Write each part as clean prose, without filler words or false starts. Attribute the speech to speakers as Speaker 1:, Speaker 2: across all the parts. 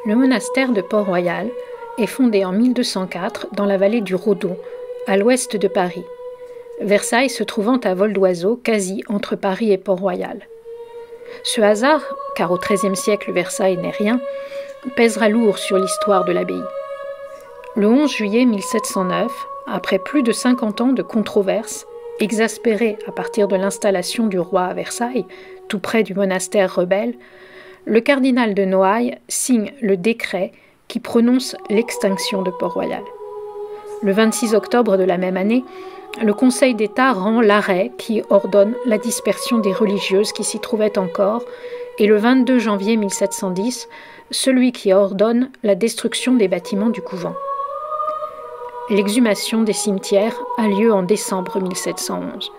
Speaker 1: Le monastère de Port-Royal est fondé en 1204 dans la vallée du Rodon, à l'ouest de Paris. Versailles se trouvant à vol d'oiseau quasi entre Paris et Port-Royal. Ce hasard, car au XIIIe siècle Versailles n'est rien, pèsera lourd sur l'histoire de l'abbaye. Le 11 juillet 1709, après plus de 50 ans de controverses, exaspérées à partir de l'installation du roi à Versailles, tout près du monastère rebelle, le cardinal de Noailles signe le décret qui prononce l'extinction de Port-Royal. Le 26 octobre de la même année, le Conseil d'État rend l'arrêt qui ordonne la dispersion des religieuses qui s'y trouvaient encore, et le 22 janvier 1710, celui qui ordonne la destruction des bâtiments du couvent. L'exhumation des cimetières a lieu en décembre 1711.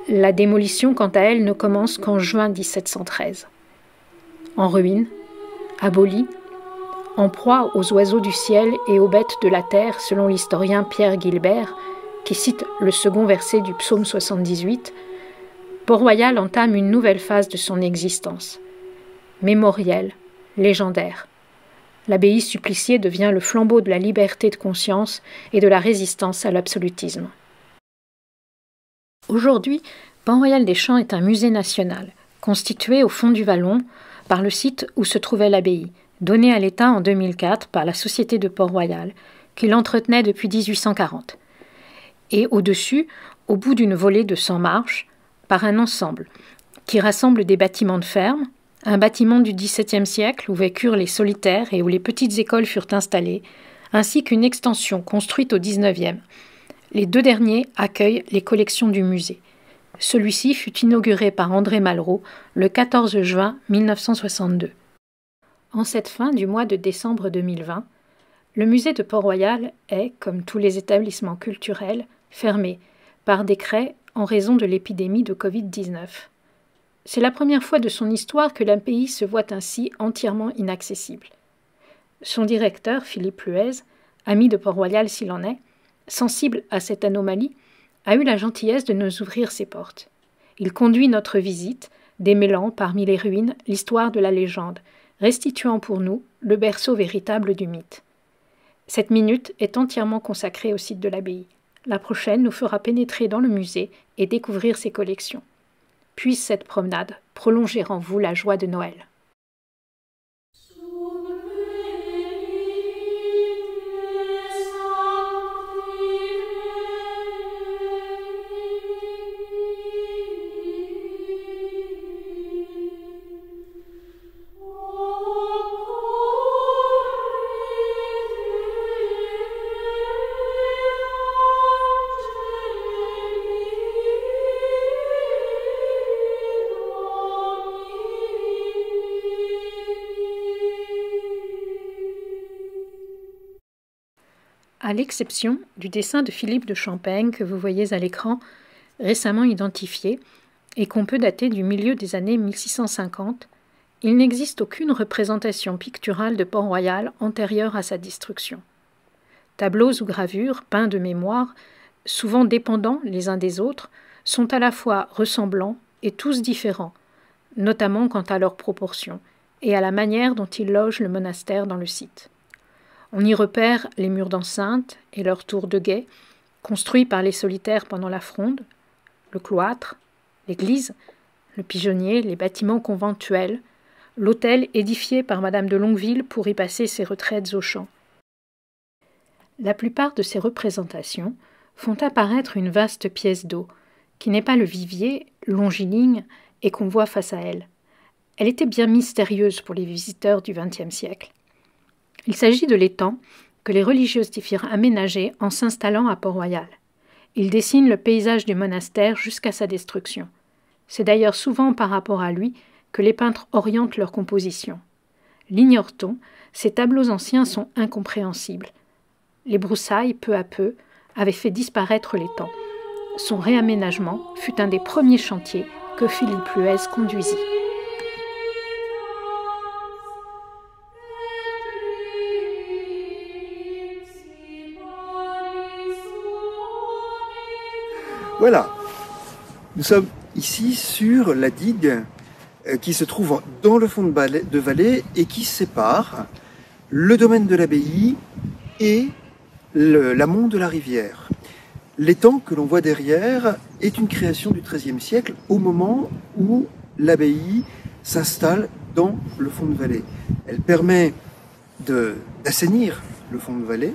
Speaker 1: La démolition, quant à elle, ne commence qu'en juin 1713. En ruine, aboli, en proie aux oiseaux du ciel et aux bêtes de la terre, selon l'historien Pierre Gilbert, qui cite le second verset du psaume 78, Port-Royal entame une nouvelle phase de son existence. Mémorielle, légendaire. L'abbaye Supplicié devient le flambeau de la liberté de conscience et de la résistance à l'absolutisme. Aujourd'hui, Port-Royal-des-Champs est un musée national, constitué au fond du vallon par le site où se trouvait l'abbaye, donné à l'État en 2004 par la Société de Port-Royal, qui l'entretenait depuis 1840. Et au-dessus, au bout d'une volée de 100 marches, par un ensemble qui rassemble des bâtiments de ferme, un bâtiment du XVIIe siècle où vécurent les solitaires et où les petites écoles furent installées, ainsi qu'une extension construite au XIXe. Les deux derniers accueillent les collections du musée. Celui-ci fut inauguré par André Malraux le 14 juin 1962. En cette fin du mois de décembre 2020, le musée de Port-Royal est, comme tous les établissements culturels, fermé par décret en raison de l'épidémie de Covid-19. C'est la première fois de son histoire que l'abbaye se voit ainsi entièrement inaccessible. Son directeur, Philippe Luez, ami de Port-Royal s'il en est, sensible à cette anomalie, a eu la gentillesse de nous ouvrir ses portes. Il conduit notre visite, démêlant parmi les ruines l'histoire de la légende, restituant pour nous le berceau véritable du mythe. Cette minute est entièrement consacrée au site de l'abbaye. La prochaine nous fera pénétrer dans le musée et découvrir ses collections. Puisse cette promenade prolonger en vous la joie de Noël. À l'exception du dessin de Philippe de Champaigne que vous voyez à l'écran, récemment identifié, et qu'on peut dater du milieu des années 1650, il n'existe aucune représentation picturale de Port-Royal antérieure à sa destruction. Tableaux ou gravures, peints de mémoire, souvent dépendants les uns des autres, sont à la fois ressemblants et tous différents, notamment quant à leurs proportions et à la manière dont ils logent le monastère dans le site. On y repère les murs d'enceinte et leurs tours de guet, construits par les solitaires pendant la Fronde, le cloître, l'église, le pigeonnier, les bâtiments conventuels, l'hôtel édifié par Madame de Longueville pour y passer ses retraites aux champs. La plupart de ces représentations font apparaître une vaste pièce d'eau, qui n'est pas le vivier, longiligne, et qu'on voit face à elle. Elle était bien mystérieuse pour les visiteurs du XXe siècle. Il s'agit de l'étang que les religieuses y firent aménager en s'installant à Port-Royal. Il dessine le paysage du monastère jusqu'à sa destruction. C'est d'ailleurs souvent par rapport à lui que les peintres orientent leur composition. L'ignore-t-on, ces tableaux anciens sont incompréhensibles. Les broussailles, peu à peu, avaient fait disparaître l'étang. Son réaménagement fut un des premiers chantiers que Philippe Luez conduisit.
Speaker 2: Voilà, nous sommes ici sur la digue qui se trouve dans le fond de vallée et qui sépare le domaine de l'abbaye et l'amont de la rivière. L'étang que l'on voit derrière est une création du XIIIe siècle au moment où l'abbaye s'installe dans le fond de vallée. Elle permet d'assainir le fond de vallée,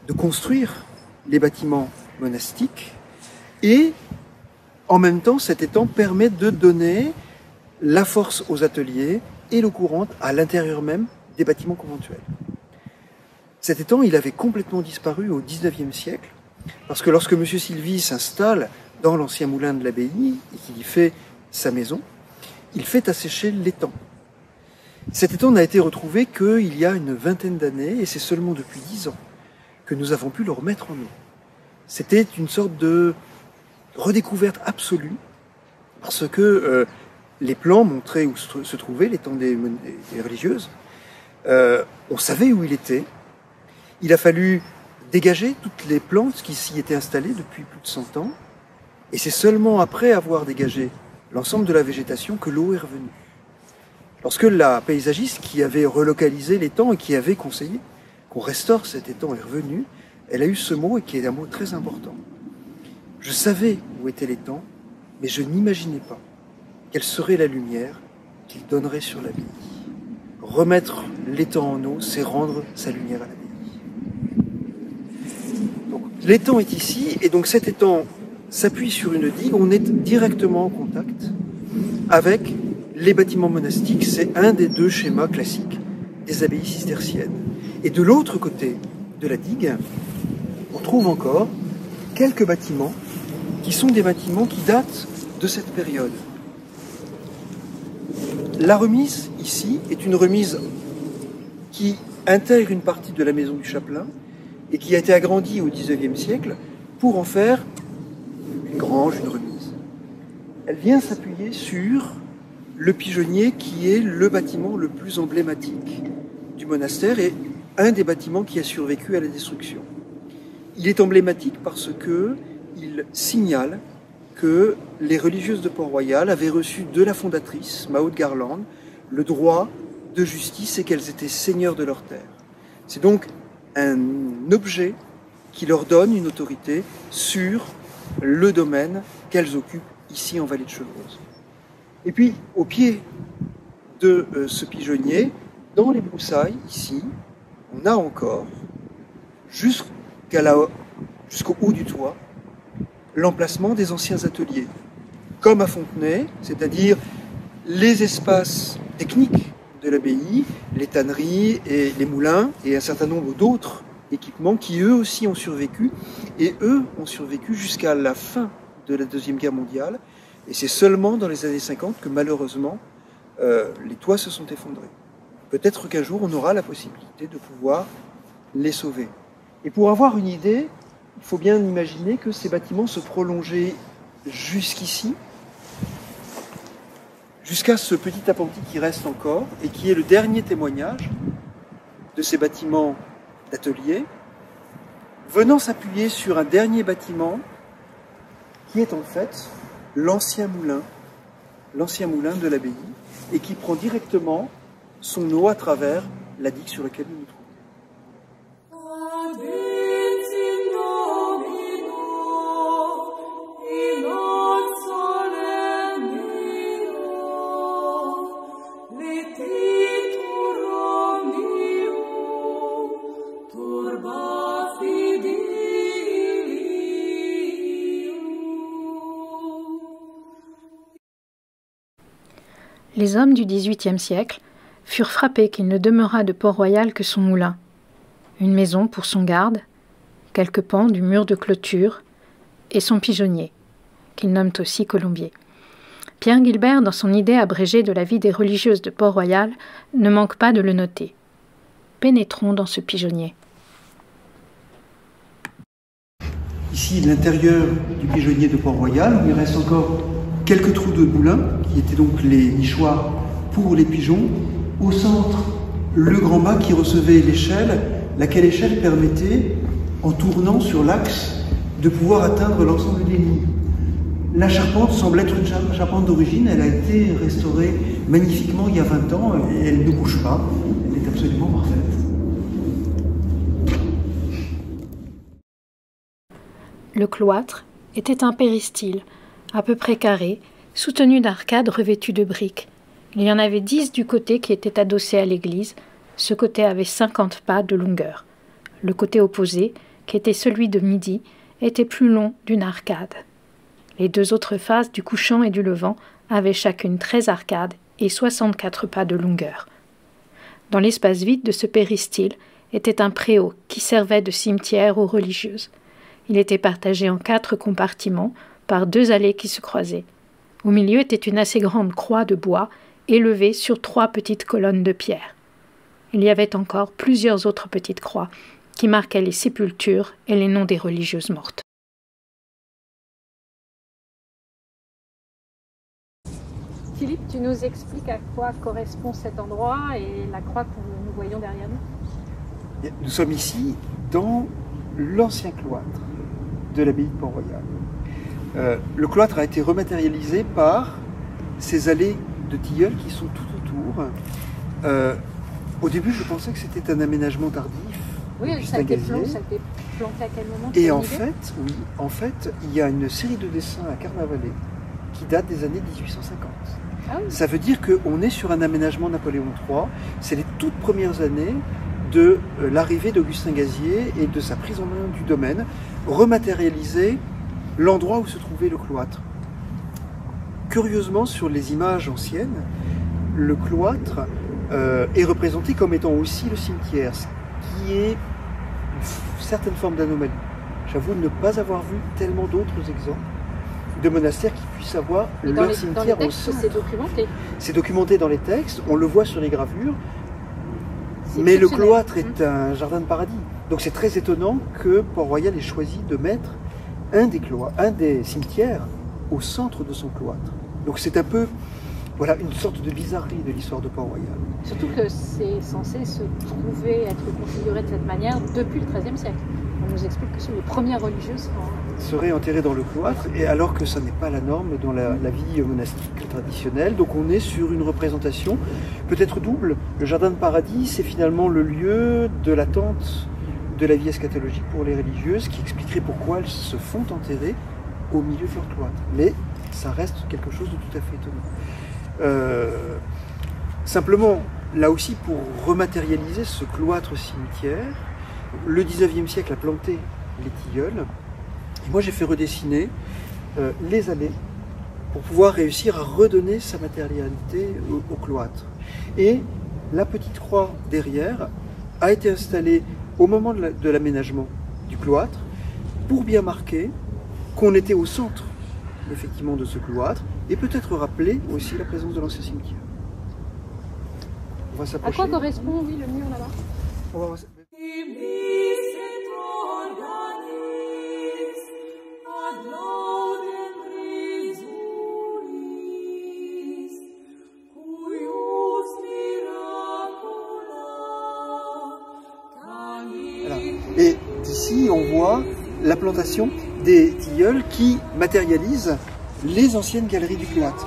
Speaker 2: de construire les bâtiments monastiques et en même temps cet étang permet de donner la force aux ateliers et l'eau courante à l'intérieur même des bâtiments conventuels. Cet étang, il avait complètement disparu au XIXe siècle parce que lorsque M. Sylvie s'installe dans l'ancien moulin de l'abbaye et qu'il y fait sa maison, il fait assécher l'étang. Cet étang n'a été retrouvé qu'il y a une vingtaine d'années et c'est seulement depuis 10 ans que nous avons pu le remettre en eau. C'était une sorte de redécouverte absolue parce que les plans montraient où se trouvait l'étang des religieuses. On savait où il était. Il a fallu dégager toutes les plantes qui s'y étaient installées depuis plus de 100 ans. Et c'est seulement après avoir dégagé l'ensemble de la végétation que l'eau est revenue. Lorsque la paysagiste qui avait relocalisé l'étang et qui avait conseillé qu'on restaure cet étang est revenue, elle a eu ce mot et qui est un mot très important. Je savais où était l'étang, mais je n'imaginais pas quelle serait la lumière qu'il donnerait sur l'abbaye. Remettre l'étang en eau, c'est rendre sa lumière à l'abbaye. L'étang est ici, et donc cet étang s'appuie sur une digue, on est directement en contact avec les bâtiments monastiques, c'est un des deux schémas classiques des abbayes cisterciennes. Et de l'autre côté de la digue, on trouve encore quelques bâtiments qui sont des bâtiments qui datent de cette période. La remise ici est une remise qui intègre une partie de la maison du chapelain et qui a été agrandie au XIXe siècle pour en faire une grange, une remise. Elle vient s'appuyer sur le pigeonnier qui est le bâtiment le plus emblématique du monastère et un des bâtiments qui a survécu à la destruction. Il est emblématique parce qu'il signale que les religieuses de Port-Royal avaient reçu de la fondatrice, Maud Garland, le droit de justice et qu'elles étaient seigneurs de leur terre. C'est donc un objet qui leur donne une autorité sur le domaine qu'elles occupent ici en Vallée de Chevreuse. Et puis, au pied de ce pigeonnier, dans les broussailles, ici, on a encore, jusqu'au haut du toit, l'emplacement des anciens ateliers, comme à Fontenay, c'est-à-dire les espaces techniques de l'abbaye, les tanneries et les moulins, et un certain nombre d'autres équipements qui eux aussi ont survécu, et eux ont survécu jusqu'à la fin de la Deuxième Guerre mondiale, et c'est seulement dans les années 50 que malheureusement les toits se sont effondrés. Peut-être qu'un jour on aura la possibilité de pouvoir les sauver. Et pour avoir une idée, il faut bien imaginer que ces bâtiments se prolongeaient jusqu'ici, jusqu'à ce petit appentis qui reste encore et qui est le dernier témoignage de ces bâtiments d'atelier, venant s'appuyer sur un dernier bâtiment qui est en fait l'ancien moulin de l'abbaye et qui prend directement son eau à travers la digue sur laquelle nous nous trouvons.
Speaker 1: Les hommes du XVIIIe siècle furent frappés qu'il ne demeurât de Port-Royal que son moulin, une maison pour son garde, quelques pans du mur de clôture et son pigeonnier, qu'ils nomment aussi Colombier. Pierre Gilbert, dans son idée abrégée de la vie des religieuses de Port-Royal, ne manque pas de le noter. Pénétrons dans ce pigeonnier.
Speaker 2: Ici, l'intérieur du pigeonnier de Port-Royal, où il reste encore quelques trous de moulin, qui étaient donc les nichoirs pour les pigeons. Au centre, le grand mât qui recevait l'échelle, laquelle échelle permettait, en tournant sur l'axe, de pouvoir atteindre l'ensemble des lignes. La charpente semble être une charpente d'origine, elle a été restaurée magnifiquement il y a 20 ans et elle ne bouge pas, elle est absolument parfaite.
Speaker 1: Le cloître était un péristyle, à peu près carré, soutenu d'arcades revêtues de briques. Il y en avait 10 du côté qui étaient adossés à l'église. Ce côté avait 50 pas de longueur. Le côté opposé, qui était celui de midi, était plus long d'une arcade. Les 2 autres faces du couchant et du levant avaient chacune 13 arcades et 64 pas de longueur. Dans l'espace vide de ce péristyle était un préau qui servait de cimetière aux religieuses. Il était partagé en 4 compartiments par 2 allées qui se croisaient. Au milieu était une assez grande croix de bois élevée sur 3 petites colonnes de pierre. Il y avait encore plusieurs autres petites croix qui marquaient les sépultures et les noms des religieuses mortes. Philippe, tu nous expliques à quoi correspond cet endroit et la croix que nous voyons derrière nous?
Speaker 2: Nous sommes ici dans l'ancien cloître de l'abbaye de Port-Royal. Le cloître a été rematérialisé par ces allées de tilleuls qui sont tout autour. Au début, je pensais que c'était un aménagement tardif.
Speaker 1: Oui, ça a été planté à quel moment?
Speaker 2: Et en fait, il y a une série de dessins à Carnavalet qui datent des années 1850. Ah oui. Ça veut dire qu'on est sur un aménagement Napoléon III. C'est les toutes premières années de l'arrivée d'Augustin Gazier et de sa prise en main du domaine, rematérialiser l'endroit où se trouvait le cloître. Curieusement, sur les images anciennes, le cloître est représenté comme étant aussi le cimetière, ce qui est une certaine forme d'anomalie. J'avoue ne pas avoir vu tellement d'autres exemples de monastères qui puissent avoir leur cimetière au centre.
Speaker 1: C'est documenté.
Speaker 2: C'est documenté dans les textes, on le voit sur les gravures, mais le cloître est un jardin de paradis. Donc c'est très étonnant que Port-Royal ait choisi de mettre un des cimetières au centre de son cloître. Donc c'est un peu, voilà, une sorte de bizarrerie de l'histoire de Port-Royal.
Speaker 1: Surtout que c'est censé se trouver, être configuré de cette manière depuis le XIIIe siècle. On nous explique que les premières religieuses
Speaker 2: seraient enterrées dans le cloître, et alors que ça n'est pas la norme dans la vie monastique traditionnelle. Donc on est sur une représentation peut-être double. Le jardin de paradis, c'est finalement le lieu de l'attente de la vie eschatologique pour les religieuses, qui expliquerait pourquoi elles se font enterrer au milieu de leur cloître. Mais ça reste quelque chose de tout à fait étonnant. Simplement, là aussi, pour rematérialiser ce cloître cimetière, le 19e siècle a planté les tilleuls, et moi j'ai fait redessiner les allées pour pouvoir réussir à redonner sa matérialité au cloître. Et la petite croix derrière a été installée au moment de l'aménagement du cloître pour bien marquer qu'on était au centre effectivement de ce cloître et peut-être rappeler aussi la présence de l'ancien cimetière. On va s'approcher.
Speaker 1: À quoi correspond, oui, le mur là-bas?
Speaker 2: On va... Et d'ici, on voit la plantation des tilleuls qui matérialisent les anciennes galeries du cloître.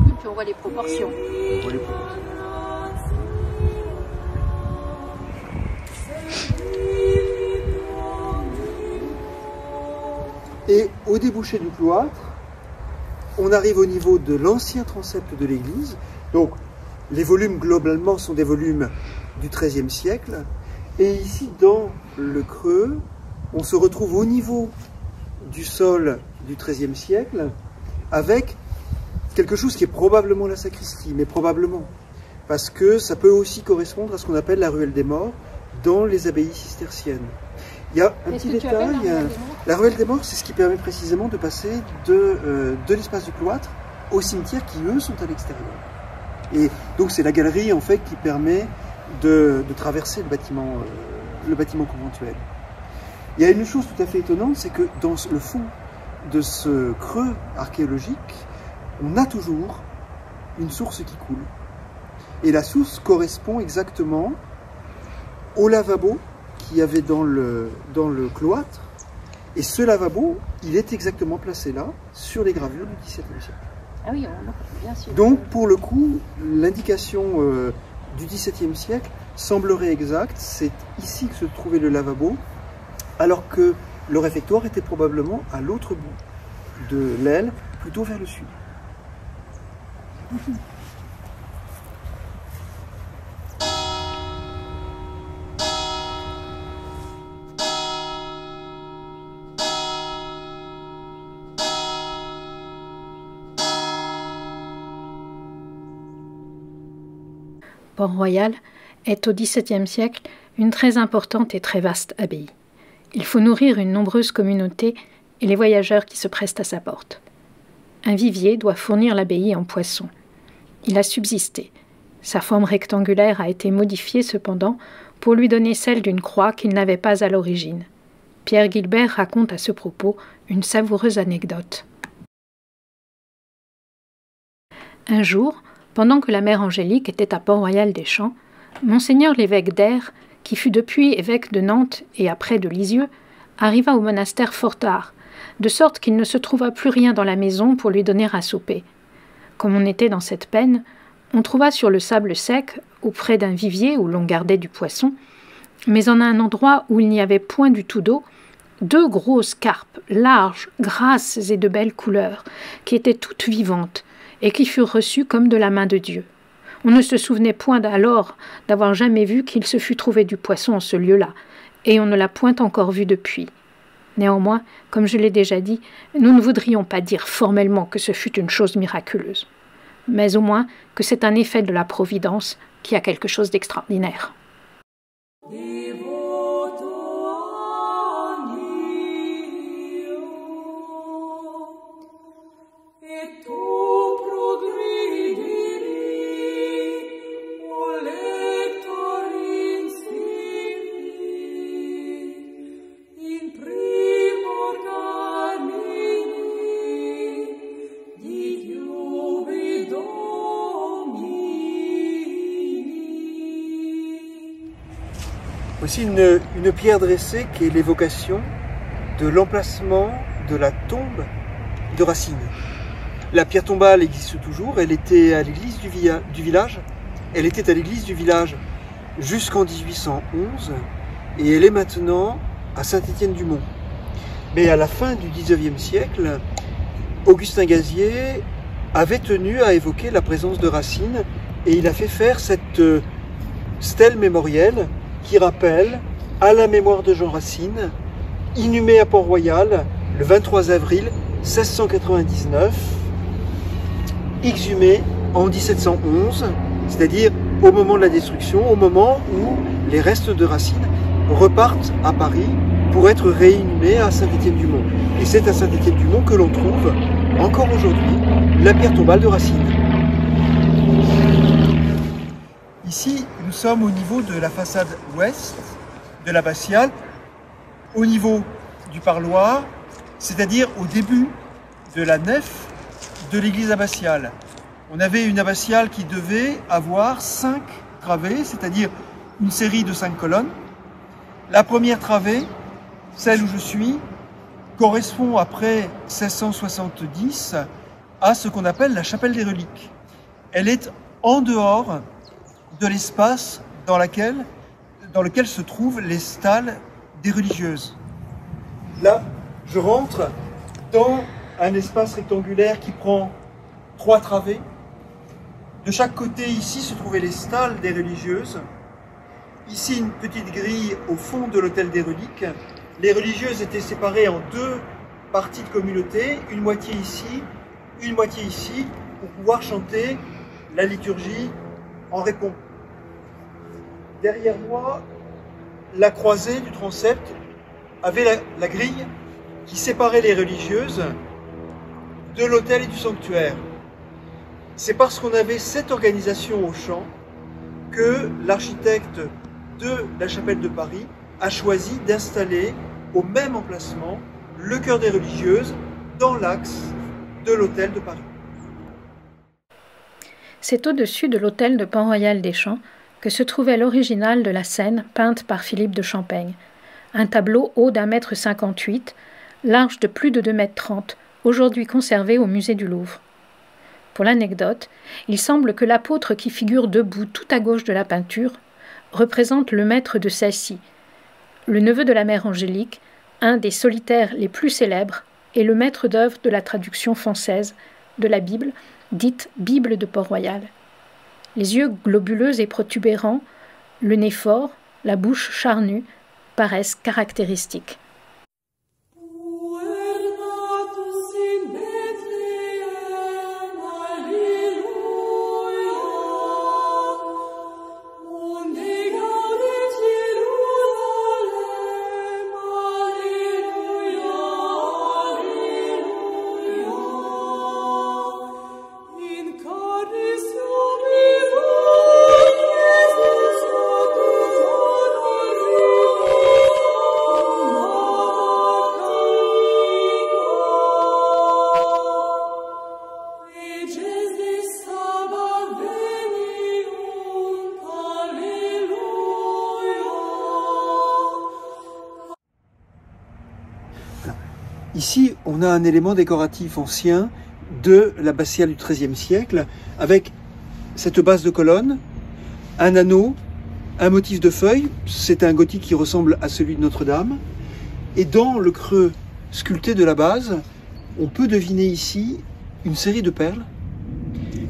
Speaker 1: Et puis on voit les proportions.
Speaker 2: On voit les proportions. Et au débouché du cloître, on arrive au niveau de l'ancien transept de l'église. Donc, les volumes, globalement, sont des volumes du XIIIe siècle. Et ici, dans le creux, on se retrouve au niveau du sol du XIIIe siècle, avec quelque chose qui est probablement la sacristie, mais probablement, parce que ça peut aussi correspondre à ce qu'on appelle la ruelle des morts dans les abbayes cisterciennes. Il y a un petit détail, la ruelle des morts, c'est ce qui permet précisément de passer de l'espace du cloître aux cimetières qui, eux, sont à l'extérieur. Et donc c'est la galerie, en fait, qui permet de traverser le bâtiment conventuel. Il y a une chose tout à fait étonnante, c'est que dans le fond de ce creux archéologique, on a toujours une source qui coule. Et la source correspond exactement au lavabo qu'il y avait dans le cloître. Et ce lavabo, il est exactement placé là, sur les gravures du XVIIe siècle.
Speaker 1: Ah oui, bien sûr.
Speaker 2: Donc, pour le coup, l'indication du XVIIe siècle semblerait exacte. C'est ici que se trouvait le lavabo, alors que le réfectoire était probablement à l'autre bout de l'aile, plutôt vers le sud.
Speaker 1: Port-Royal est au XVIIe siècle une très importante et très vaste abbaye. Il faut nourrir une nombreuse communauté et les voyageurs qui se pressent à sa porte. Un vivier doit fournir l'abbaye en poissons. Il a subsisté. Sa forme rectangulaire a été modifiée cependant pour lui donner celle d'une croix qu'il n'avait pas à l'origine. Pierre Guilbert raconte à ce propos une savoureuse anecdote. Un jour, pendant que la mère Angélique était à Port-Royal des Champs, Monseigneur l'évêque d'Aire, qui fut depuis évêque de Nantes et après de Lisieux, arriva au monastère fort tard, de sorte qu'il ne se trouva plus rien dans la maison pour lui donner à souper. Comme on était dans cette peine, on trouva sur le sable sec, auprès d'un vivier où l'on gardait du poisson, mais en un endroit où il n'y avait point du tout d'eau, 2 grosses carpes, larges, grasses et de belles couleurs, qui étaient toutes vivantes, et qui furent reçues comme de la main de Dieu. On ne se souvenait point d'alors d'avoir jamais vu qu'il se fût trouvé du poisson en ce lieu-là, et on ne l'a point encore vu depuis. Néanmoins, comme je l'ai déjà dit, nous ne voudrions pas dire formellement que ce fut une chose miraculeuse, mais au moins que c'est un effet de la Providence qui a quelque chose d'extraordinaire.
Speaker 2: Aussi une pierre dressée qui est l'évocation de l'emplacement de la tombe de Racine. La pierre tombale existe toujours, elle était à l'église du village, elle était à l'église du village jusqu'en 1811 et elle est maintenant à Saint-Étienne-du-Mont. Mais à la fin du XIXe siècle, Augustin Gazier avait tenu à évoquer la présence de Racine et il a fait faire cette stèle mémorielle qui rappelle à la mémoire de Jean Racine, inhumé à Port-Royal le 23 avril 1699, exhumé en 1711, c'est-à-dire au moment de la destruction, au moment où les restes de Racine repartent à Paris pour être réinhumés à Saint-Étienne-du-Mont. Et c'est à Saint-Étienne-du-Mont que l'on trouve, encore aujourd'hui, la pierre tombale de Racine. Ici, nous sommes au niveau de la façade ouest de l'abbatiale, au niveau du parloir, c'est-à-dire au début de la nef de l'église abbatiale. On avait une abbatiale qui devait avoir 5 travées, c'est-à-dire une série de 5 colonnes. La première travée, celle où je suis, correspond après 1670 à ce qu'on appelle la chapelle des reliques. Elle est en dehors de l'espace dans lequel se trouvent les stalles des religieuses. Là, je rentre dans un espace rectangulaire qui prend 3 travées. De chaque côté, ici, se trouvaient les stalles des religieuses. Ici, une petite grille au fond de l'autel des reliques. Les religieuses étaient séparées en 2 parties de communauté, une moitié ici, pour pouvoir chanter la liturgie en répond. Derrière moi, la croisée du transept avait la grille qui séparait les religieuses de l'autel et du sanctuaire. C'est parce qu'on avait cette organisation au chant que l'architecte de la chapelle de Paris a choisi d'installer au même emplacement le chœur des religieuses dans l'axe de l'autel de Paris.
Speaker 1: C'est au-dessus de l'autel de Port-Royal des Champs que se trouvait l'original de la scène peinte par Philippe de Champaigne, un tableau haut d'1,58 m, large de plus de 2,30 m, aujourd'hui conservé au musée du Louvre. Pour l'anecdote, il semble que l'apôtre qui figure debout tout à gauche de la peinture représente le maître de celle-ci. le neveu de la mère Angélique, un des solitaires les plus célèbres, est le maître d'œuvre de la traduction française de la Bible, dite Bible de Port-Royal. Les yeux globuleux et protubérants, le nez fort, la bouche charnue, paraissent caractéristiques.
Speaker 2: Ici, on a un élément décoratif ancien de l'abbatiale du XIIIe siècle, avec cette base de colonne, un anneau, un motif de feuilles, c'est un gothique qui ressemble à celui de Notre-Dame, et dans le creux sculpté de la base, on peut deviner ici une série de perles,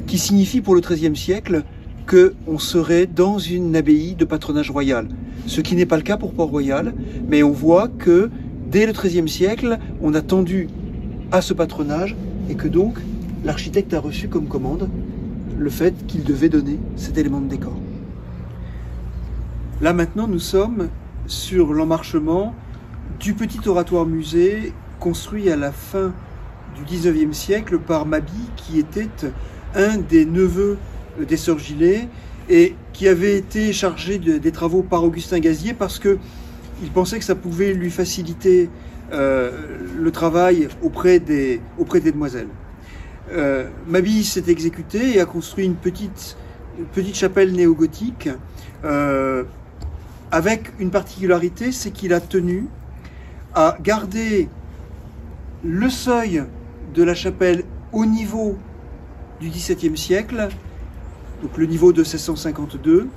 Speaker 2: qui signifie pour le XIIIe siècle qu'on serait dans une abbaye de patronage royal, ce qui n'est pas le cas pour Port-Royal, mais on voit que dès le XIIIe siècle, on a tendu à ce patronage et que donc l'architecte a reçu comme commande le fait qu'il devait donner cet élément de décor. Là maintenant, nous sommes sur l'emmarchement du petit oratoire-musée construit à la fin du XIXe siècle par Mabie, qui était un des neveux des sœurs Gillet et qui avait été chargé des travaux par Augustin Gazier parce que il pensait que ça pouvait lui faciliter le travail auprès des demoiselles. Mabie s'est exécuté et a construit une petite chapelle néo-gothique avec une particularité, c'est qu'il a tenu à garder le seuil de la chapelle au niveau du XVIIe siècle, donc le niveau de 1652,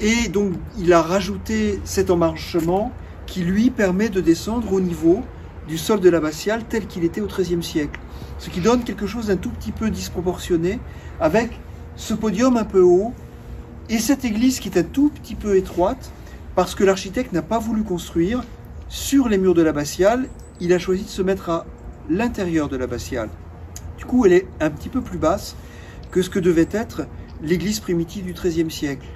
Speaker 2: et donc il a rajouté cet emmarchement qui lui permet de descendre au niveau du sol de l'abbatiale tel qu'il était au XIIIe siècle. Ce qui donne quelque chose d'un tout petit peu disproportionné avec ce podium un peu haut et cette église qui est un tout petit peu étroite parce que l'architecte n'a pas voulu construire sur les murs de l'abbatiale, il a choisi de se mettre à l'intérieur de l'abbatiale. Du coup, elle est un petit peu plus basse que ce que devait être l'église primitive du XIIIe siècle.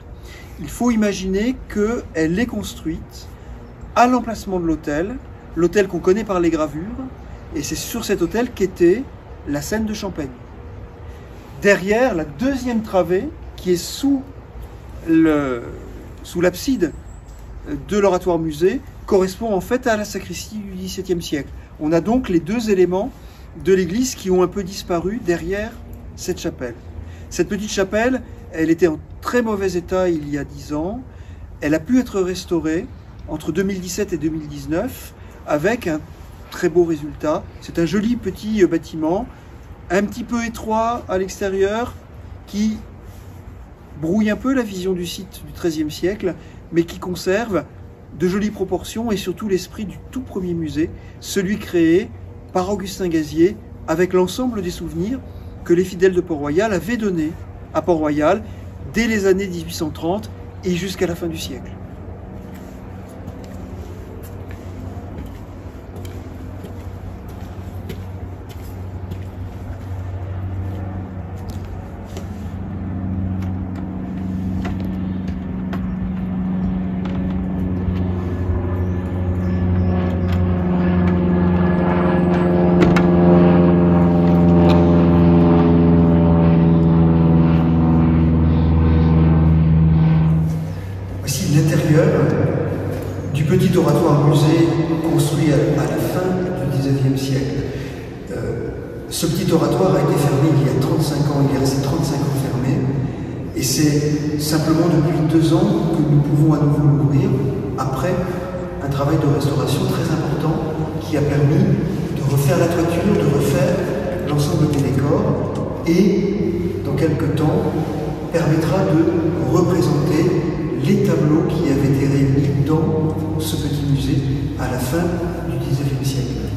Speaker 2: Il faut imaginer qu'elle est construite à l'emplacement de l'autel, l'autel qu'on connaît par les gravures, et c'est sur cet autel qu'était la scène de Champaigne. Derrière, la deuxième travée, qui est sous l'abside de l'oratoire-musée, correspond en fait à la sacristie du XVIIe siècle. On a donc les deux éléments de l'église qui ont un peu disparu derrière cette chapelle. Cette petite chapelle, elle était en très mauvais état il y a 10 ans. Elle a pu être restaurée entre 2017 et 2019 avec un très beau résultat. C'est un joli petit bâtiment, un petit peu étroit à l'extérieur, qui brouille un peu la vision du site du XIIIe siècle, mais qui conserve de jolies proportions et surtout l'esprit du tout premier musée, celui créé par Augustin Gazier, avec l'ensemble des souvenirs que les fidèles de Port-Royal avaient donnés à Port-Royal dès les années 1830 et jusqu'à la fin du siècle. L'intérieur du petit oratoire-musée construit à la fin du XIXe siècle. Ce petit oratoire a été fermé il y a 35 ans, il est resté 35 ans fermé, et c'est simplement depuis 2 ans que nous pouvons à nouveau l'ouvrir, après un travail de restauration très important qui a permis de refaire la toiture, de refaire l'ensemble des décors, et dans quelques temps permettra de représenter les tableaux qui avaient été réunis dans ce petit musée à la fin du XIXe siècle.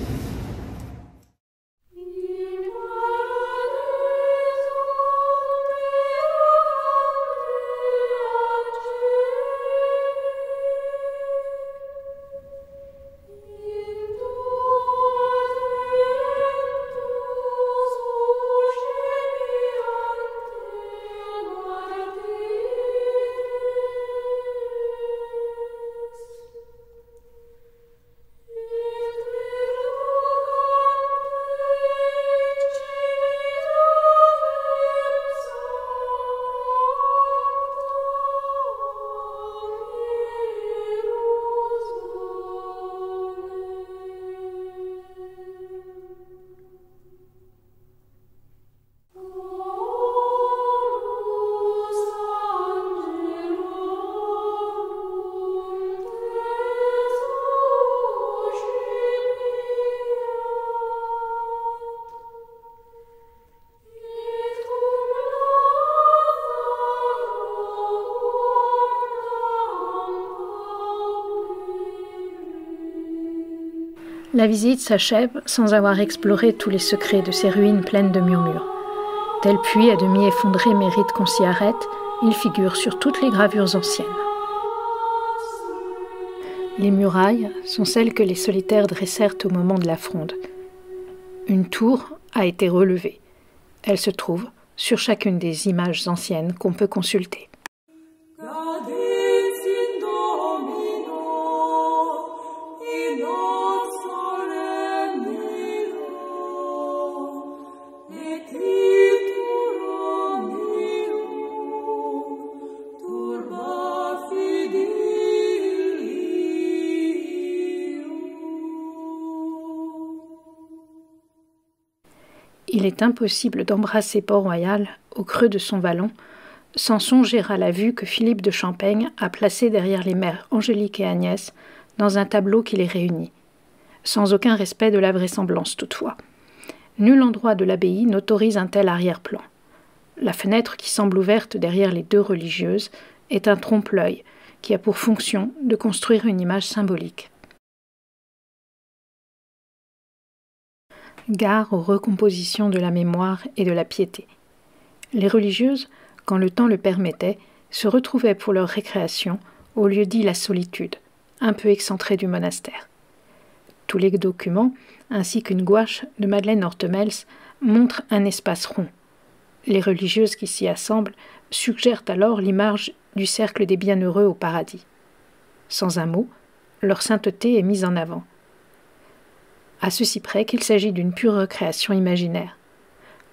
Speaker 1: La visite s'achève sans avoir exploré tous les secrets de ces ruines pleines de murmures. Tel puits à demi effondré mérite qu'on s'y arrête, il figure sur toutes les gravures anciennes. Les murailles sont celles que les solitaires dressèrent au moment de la fronde. Une tour a été relevée. Elle se trouve sur chacune des images anciennes qu'on peut consulter. Il est impossible d'embrasser Port-Royal au creux de son vallon sans songer à la vue que Philippe de Champaigne a placée derrière les mères Angélique et Agnès dans un tableau qui les réunit, sans aucun respect de la vraisemblance toutefois. Nul endroit de l'abbaye n'autorise un tel arrière-plan. La fenêtre qui semble ouverte derrière les deux religieuses est un trompe-l'œil qui a pour fonction de construire une image symbolique. Gare aux recompositions de la mémoire et de la piété. Les religieuses, quand le temps le permettait, se retrouvaient pour leur récréation au lieu dit la solitude, un peu excentré du monastère. Tous les documents, ainsi qu'une gouache de Madeleine Hortemels, montrent un espace rond. Les religieuses qui s'y assemblent suggèrent alors l'image du cercle des bienheureux au paradis. Sans un mot, leur sainteté est mise en avant. À ceci près qu'il s'agit d'une pure recréation imaginaire.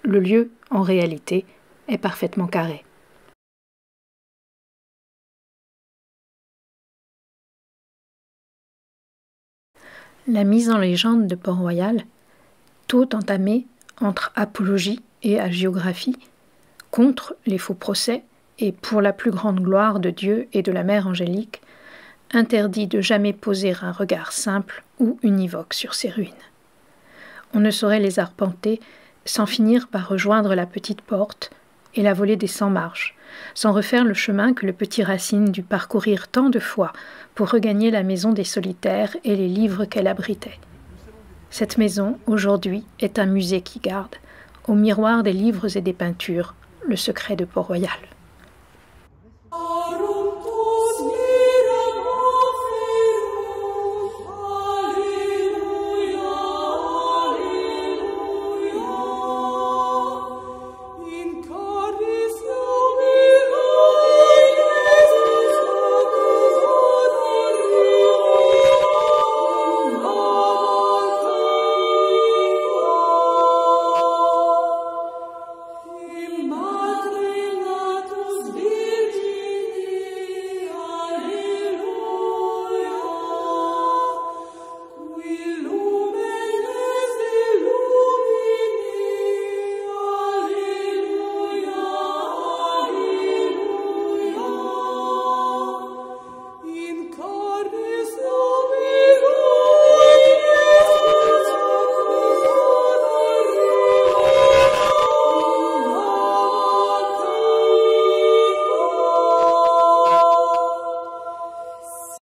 Speaker 1: Le lieu, en réalité, est parfaitement carré. La mise en légende de Port-Royal, tôt entamée entre apologie et hagiographie, contre les faux procès et pour la plus grande gloire de Dieu et de la Mère Angélique, interdit de jamais poser un regard simple ou univoque sur ces ruines. On ne saurait les arpenter sans finir par rejoindre la petite porte et la volée des 100 marches, sans refaire le chemin que le petit Racine dut parcourir tant de fois pour regagner la maison des solitaires et les livres qu'elle abritait. Cette maison, aujourd'hui, est un musée qui garde, au miroir des livres et des peintures, le secret de Port-Royal.